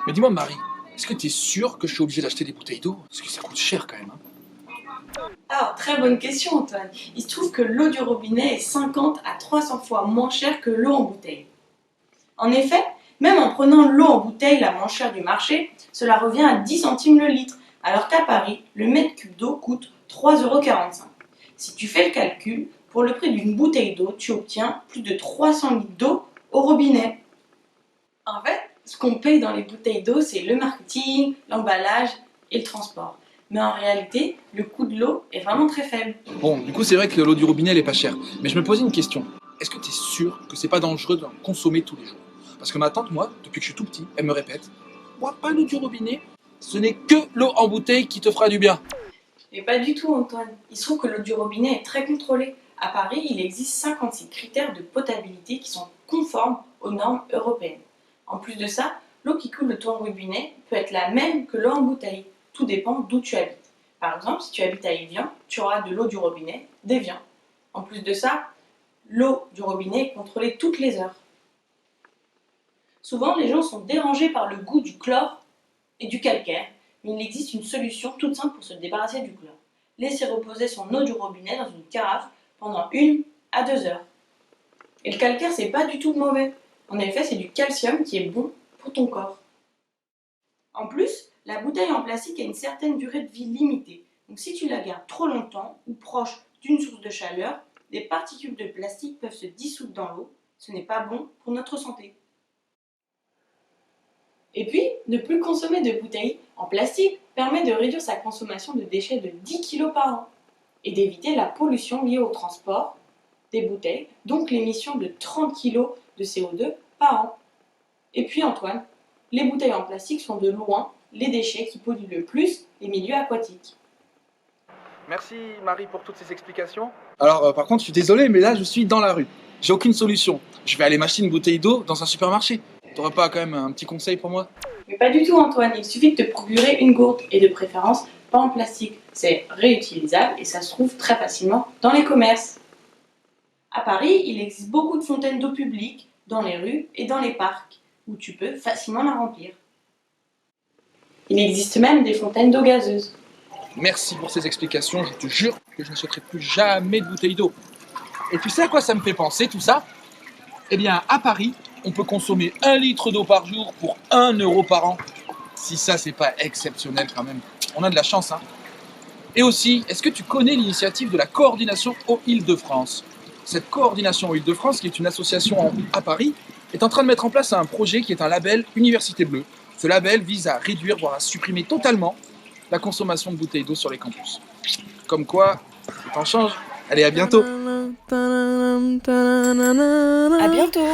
Mais dis-moi, Marie, est-ce que t'es sûre que je suis obligé d'acheter des bouteilles d'eau? Parce que ça coûte cher quand même. Alors, très bonne question, Antoine. Il se trouve que l'eau du robinet est 50 à 300 fois moins chère que l'eau en bouteille. En effet, même en prenant l'eau en bouteille la moins chère du marché, cela revient à 10 centimes le litre, alors qu'à Paris, le mètre cube d'eau coûte 3,45 €. Si tu fais le calcul, pour le prix d'une bouteille d'eau, tu obtiens plus de 300 litres d'eau au robinet. En fait, ce qu'on paye dans les bouteilles d'eau, c'est le marketing, l'emballage et le transport. Mais en réalité, le coût de l'eau est vraiment très faible. Bon, du coup, c'est vrai que l'eau du robinet, elle est pas chère. Mais je me posais une question. Est-ce que t'es sûre que c'est pas dangereux d'en consommer tous les jours? Parce que ma tante, moi, depuis que je suis tout petit, elle me répète, bois pas l'eau du robinet, ce n'est que l'eau en bouteille qui te fera du bien. Mais pas du tout, Antoine. Il se trouve que l'eau du robinet est très contrôlée. À Paris, il existe 56 critères de potabilité qui sont conformes aux normes européennes. En plus de ça, l'eau qui coule de ton robinet peut être la même que l'eau en bouteille. Tout dépend d'où tu habites. Par exemple, si tu habites à Évian, tu auras de l'eau du robinet d'Évian. En plus de ça, l'eau du robinet est contrôlée toutes les heures. Souvent, les gens sont dérangés par le goût du chlore et du calcaire, mais il existe une solution toute simple pour se débarrasser du chlore. Laissez reposer son eau du robinet dans une carafe pendant 1 à 2 heures. Et le calcaire, c'est pas du tout mauvais. En effet, c'est du calcium qui est bon pour ton corps. En plus, la bouteille en plastique a une certaine durée de vie limitée. Donc si tu la gardes trop longtemps ou proche d'une source de chaleur, des particules de plastique peuvent se dissoudre dans l'eau. Ce n'est pas bon pour notre santé. Et puis, ne plus consommer de bouteilles en plastique permet de réduire sa consommation de déchets de 10 kg par an et d'éviter la pollution liée au transport des bouteilles, donc l'émission de 30 kg de CO2 par an. Et puis Antoine, les bouteilles en plastique sont de loin les déchets qui polluent le plus les milieux aquatiques. Merci Marie pour toutes ces explications. Alors par contre, je suis désolé, mais là je suis dans la rue. J'ai aucune solution. Je vais aller m'acheter une bouteille d'eau dans un supermarché. T'aurais pas quand même un petit conseil pour moi? Mais pas du tout Antoine, il suffit de te procurer une gourde et de préférence pas en plastique. C'est réutilisable et ça se trouve très facilement dans les commerces. À Paris, il existe beaucoup de fontaines d'eau publiques dans les rues et dans les parcs où tu peux facilement la remplir. Il existe même des fontaines d'eau gazeuse. Merci pour ces explications, je te jure que je n'achèterai plus jamais de bouteille d'eau. Et tu sais à quoi ça me fait penser tout ça? Eh bien, à Paris, on peut consommer 1 litre d'eau par jour pour 1 € par an. Si ça, c'est pas exceptionnel quand même. On a de la chance, hein. Et aussi, est-ce que tu connais l'initiative de la coordination Eau Île-de-France? Cette coordination Eau Île-de-France, qui est une association à Paris, est en train de mettre en place un projet qui est un label Université Bleue. Ce label vise à réduire, voire à supprimer totalement la consommation de bouteilles d'eau sur les campus. Comme quoi, le temps change. Allez, à bientôt. À bientôt.